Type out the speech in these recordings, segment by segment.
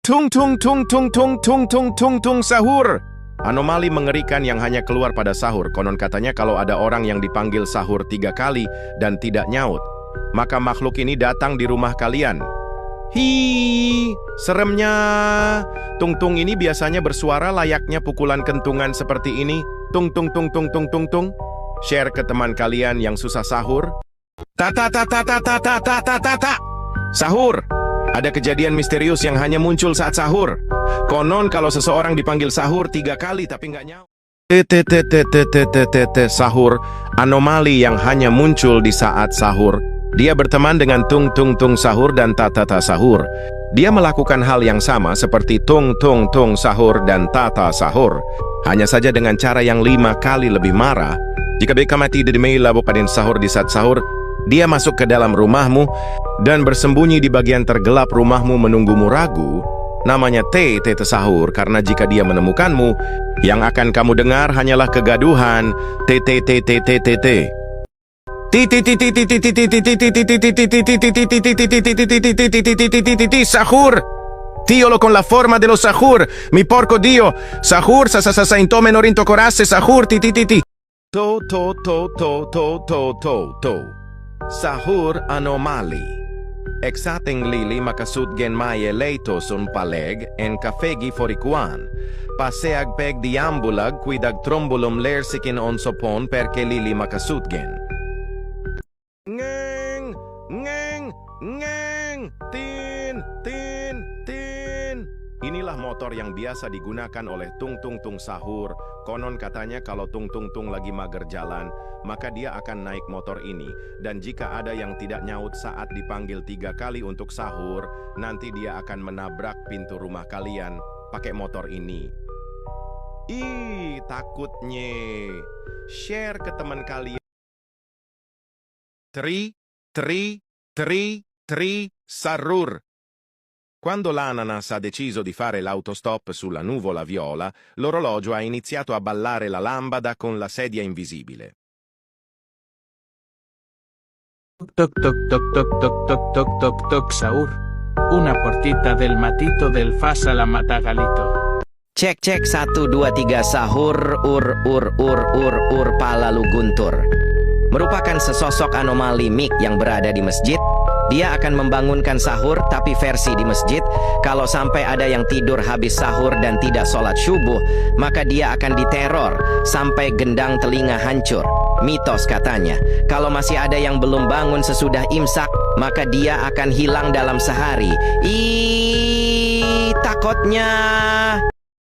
Tung tung tung tung tung tung tung tung tung sahur. Anomali mengerikan yang hanya keluar pada sahur. Konon katanya kalau ada orang yang dipanggil sahur 3 kali dan tidak nyaut, maka makhluk ini datang di rumah kalian. Hi, seremnya. Tung-tung ini biasanya bersuara layaknya pukulan kentungan seperti ini. Tung tung tung tung tung tung tung. Share ke teman kalian yang susah sahur. Ta ta ta ta ta ta ta ta ta ta ta. Sahur. Ada kejadian misterius yang hanya muncul saat sahur. Konon kalau seseorang dipanggil sahur 3 kali tapi nggak nyaut. Sahur. Anomali yang hanya muncul di saat sahur. Dia berteman dengan tung tung tung sahur dan tata sahur. Dia melakukan hal yang sama seperti tung tung tung sahur dan tata sahur. Hanya saja dengan cara yang 5 kali lebih marah. Jika beka mati di labo pada sahur di saat sahur, dia masuk ke dalam rumahmu dan bersembunyi di bagian tergelap rumahmu menunggumu ragu. Namanya tete sahur karena jika dia menemukanmu, yang akan kamu dengar hanyalah kegaduhan. Sahur. Dio con la forma dello sahur. Mi porco Dio. Sahur sa intome norinto corasse sahur To. Sahur anomali. Exating lili makasudgen maye leito sun paleg en kafegi forikuan. Paseag peg diambulag kuidag trombulum lersikin on sopon perke lili makasudgen. Ngeng, ngeng, ngeng, tin. Inilah motor yang biasa digunakan oleh tung tung tung sahur. Konon katanya kalau tung tung tung lagi mager jalan, maka dia akan naik motor ini. Dan jika ada yang tidak nyaut saat dipanggil 3 kali untuk sahur, nanti dia akan menabrak pintu rumah kalian pakai motor ini. Ih, takutnya. Share ke teman kalian. Tri, sarur. Quando l'ananas ha deciso di fare l'autostop sulla nuvola viola, l'orologio ha iniziato a ballare la lambada con la sedia invisibile. Toc toc toc toc toc toc toc toc toc sahur. Una portita del matito del fasa la matagalito. Cek 1 2 3 sahur palalu guntur. Merupakan sesosok anomali mik yang berada di masjid. Dia akan membangunkan sahur tapi versi di masjid. Kalau sampai ada yang tidur habis sahur dan tidak sholat subuh, maka dia akan diteror sampai gendang telinga hancur. Mitos katanya, kalau masih ada yang belum bangun sesudah imsak, maka dia akan hilang dalam sehari. Ih, takutnya.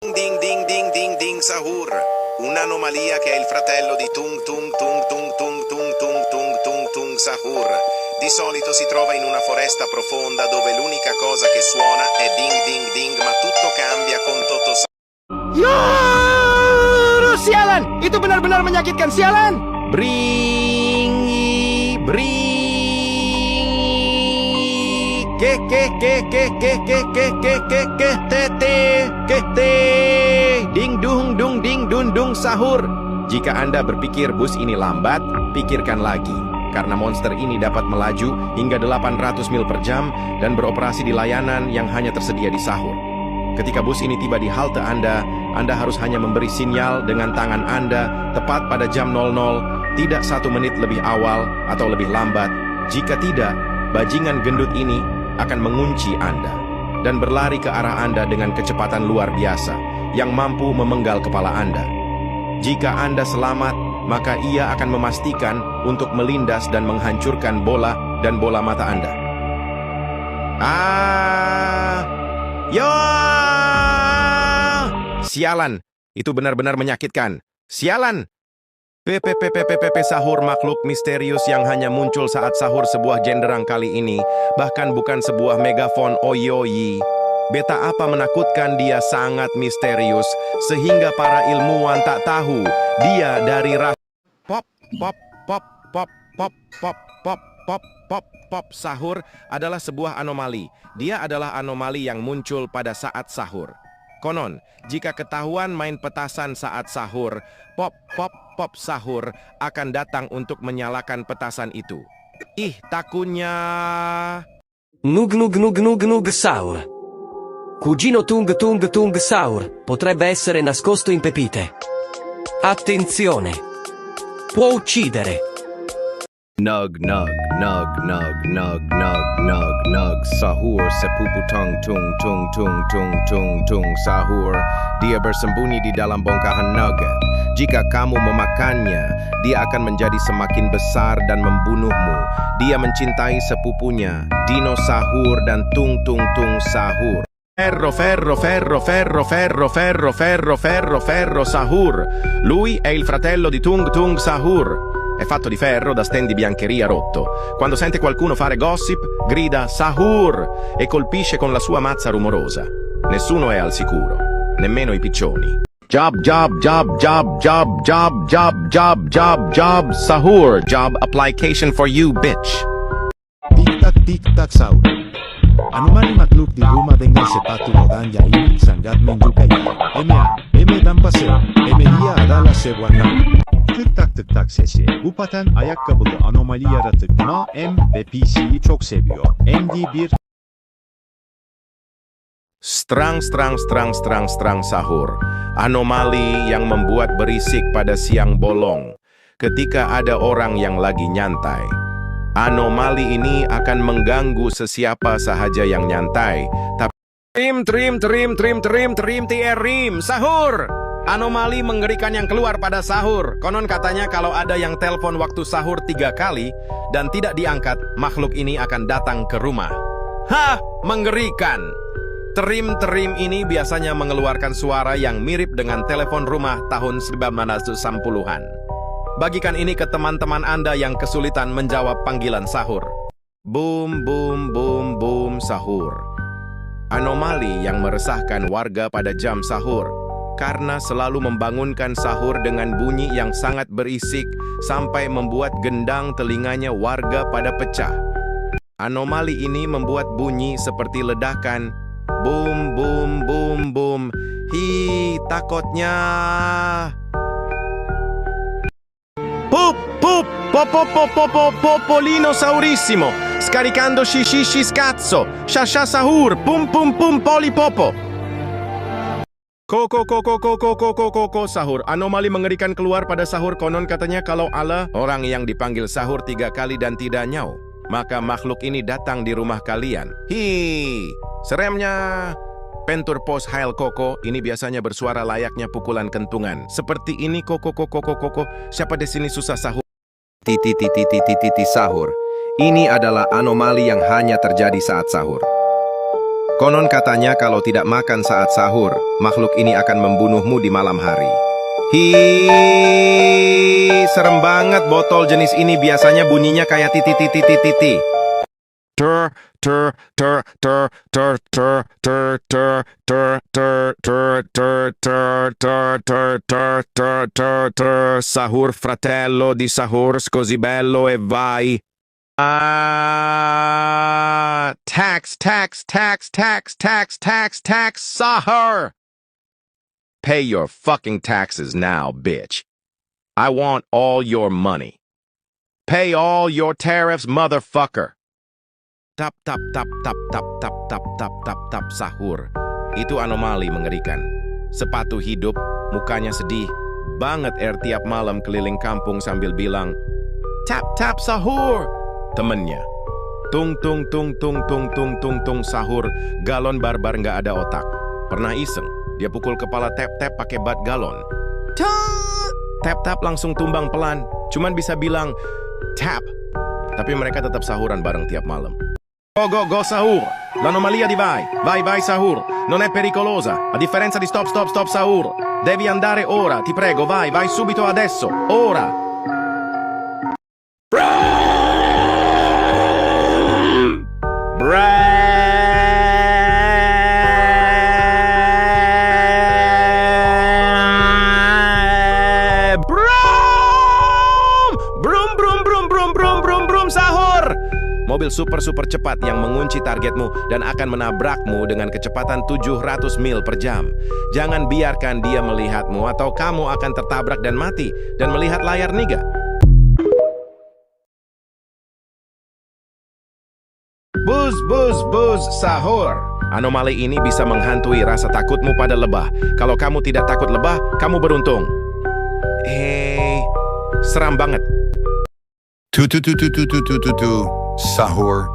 Ding ding ding ding ding sahur. Un'anomalia che è il fratello di tung tung tung tung tung tung tung tung tung tung sahur. Di solito si trova in una foresta profonda dove l'unica cosa che suona è ding ding ding, ma tutto cambia con Toto Ya, sialan! Itu benar-benar menyakitkan, sialan! Bringi, ding dung dung sahur. Jika Anda berpikir bus ini lambat, pikirkan lagi. Karena monster ini dapat melaju hingga 800 mil per jam dan beroperasi di layanan yang hanya tersedia di sahur. Ketika bus ini tiba di halte Anda harus hanya memberi sinyal dengan tangan Anda tepat pada jam 00, tidak 1 menit lebih awal atau lebih lambat. Jika tidak, bajingan gendut ini akan mengunci Anda dan berlari ke arah Anda dengan kecepatan luar biasa yang mampu memenggal kepala Anda. Jika Anda selamat, maka ia akan memastikan untuk melindas dan menghancurkan bola dan bola mata Anda. Sialan, itu benar-benar menyakitkan. Sialan. Sahur makhluk misterius yang hanya muncul saat sahur sebuah genderang kali ini, bahkan bukan sebuah megafon oyoyi. Beta apa menakutkan dia sangat misterius, sehingga para ilmuwan tak tahu dia dari pop. Sahur adalah sebuah anomali. Dia adalah anomali yang muncul pada saat sahur. Konon, jika ketahuan main petasan saat sahur, pop sahur akan datang untuk menyalakan petasan itu. Ih, takutnya. Nug sahur. Cugino Tung Tung Tung Sahur potrebbe essere nascosto in pepite. Attenzione! Può uccidere. Nug, nug, nug, nug, nug, nug, nug, nug, sahur, sepupu tung, tung, tung, tung, tung, tung, tung, sahur. Dia bersembunyi di dalam bongkahan nugget. Jika kamu memakannya, dia akan menjadi semakin besar dan membunuhmu. Dia mencintai sepupunya, Dino Sahur dan Tung Tung Tung Sahur. Ferro, ferro, ferro, ferro, ferro, ferro, ferro, ferro, ferro, Sahur. Lui è il fratello di Tung Tung Sahur. È fatto di ferro da stand di biancheria rotto. Quando sente qualcuno fare gossip, grida Sahur e colpisce con la sua mazza rumorosa. Nessuno è al sicuro, nemmeno i piccioni. Job, job, job, job, job, job, job, job, job, job, Sahur. Job application for you, bitch. Tic-tac, sahur. Anomali makhluk di rumah dengan sepatu rodanya ini sangat menyukai. Dan paseo. Dia adalah sebuah nama. Tık tak sesi. Bu paten ayakkabılı anomali yaratık Ma M ve PC'yi çok seviyor. MD1 Strang Sahur. Anomali yang membuat berisik pada siang bolong ketika ada orang yang lagi nyantai. Anomali ini akan mengganggu sesiapa sahaja yang nyantai. Trim, sahur! Anomali mengerikan yang keluar pada sahur. Konon katanya kalau ada yang telpon waktu sahur 3 kali dan tidak diangkat, makhluk ini akan datang ke rumah. Hah, mengerikan! Trim ini biasanya mengeluarkan suara yang mirip dengan telepon rumah tahun 1960-an. Bagikan ini ke teman-teman Anda yang kesulitan menjawab panggilan sahur. Boom, boom, boom, boom, sahur. Anomali yang meresahkan warga pada jam sahur karena selalu membangunkan sahur dengan bunyi yang sangat berisik sampai membuat gendang telinganya warga pada pecah. Anomali ini membuat bunyi seperti ledakan. Boom, boom, boom, boom. Hi, takutnya. Pup, popolino saurissimo. Scaricando shishi scazzo. Shasha sahur. Pum, pum, pum, polipopo. Koko sahur. Anomali mengerikan keluar pada sahur. Konon katanya kalau Allah, orang yang dipanggil sahur 3 kali dan tidak nyau, maka makhluk ini datang di rumah kalian. Hi, seremnya. Pentur pos hail koko ini biasanya bersuara layaknya pukulan kentungan. Seperti ini koko. Siapa di sini susah sahur? Sahur. Ini adalah anomali yang hanya terjadi saat sahur. Konon katanya kalau tidak makan saat sahur, makhluk ini akan membunuhmu di malam hari. Hi, serem banget. Botol jenis ini biasanya bunyinya kayak titi. Sahur fratello di sahur così bello e vai. Tax, sahur. Pay your fucking taxes now, bitch. I want all your money. Pay all your tariffs, motherfucker. Tap, sahur. Itu anomali mengerikan. Sepatu hidup, mukanya sedih banget tiap malam keliling kampung sambil bilang, tap, sahur. Temennya, tung sahur, galon barbar nggak ada otak. Pernah iseng, dia pukul kepala tap pakai bat galon. Tap langsung tumbang pelan, cuman bisa bilang tap. Tapi mereka tetap sahuran bareng tiap malam. Go sahur, l'anomalia di vai sahur, non è pericolosa, a differenza di stop sahur. Devi andare ora, ti prego, vai subito adesso, ora. Brum sahur. Mobil super cepat yang mengunci targetmu dan akan menabrakmu dengan kecepatan 700 mil per jam. Jangan biarkan dia melihatmu atau kamu akan tertabrak dan mati dan melihat layar niga. Buzz sahur. Anomali ini bisa menghantui rasa takutmu pada lebah. Kalau kamu tidak takut lebah, kamu beruntung. Seram banget. Sahur.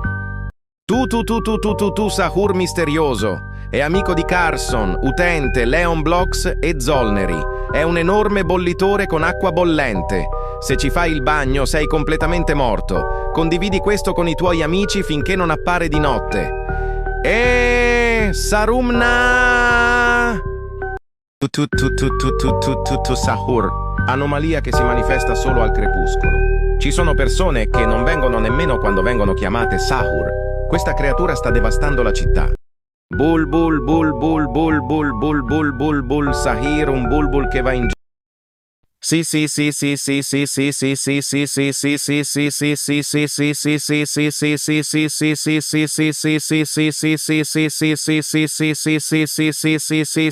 Sahur misterioso. È amico di Carson, Utente, Leon Blocks e Zollneri. È un enorme bollitore con acqua bollente. Se ci fai il bagno sei completamente morto. Condividi questo con i tuoi amici finché non appare di notte. Sarumna! Sahur. Anomalia che si manifesta solo al crepuscolo. Ci sono persone che non vengono nemmeno quando vengono chiamate Sahur. Questa creatura sta devastando la città. Bulbul, bulbul, bulbul, bulbul, bulbul, Sahir, un bulbul che va in giù. Sì,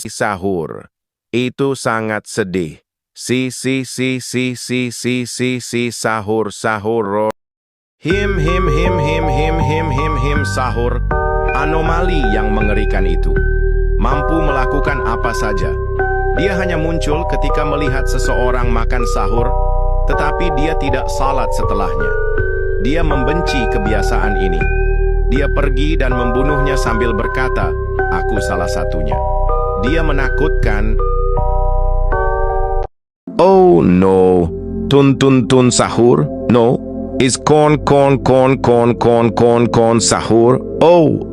Sahur. Itu sangat sedih. Sahur. Him, Sahur. Anomali yang mengerikan itu. Mampu melakukan apa saja. Dia hanya muncul ketika melihat seseorang makan sahur, tetapi dia tidak salat setelahnya. Dia membenci kebiasaan ini. Dia pergi dan membunuhnya sambil berkata, "Aku salah satunya." Dia menakutkan. Oh no. Tun sahur? No. Is con sahur? Oh.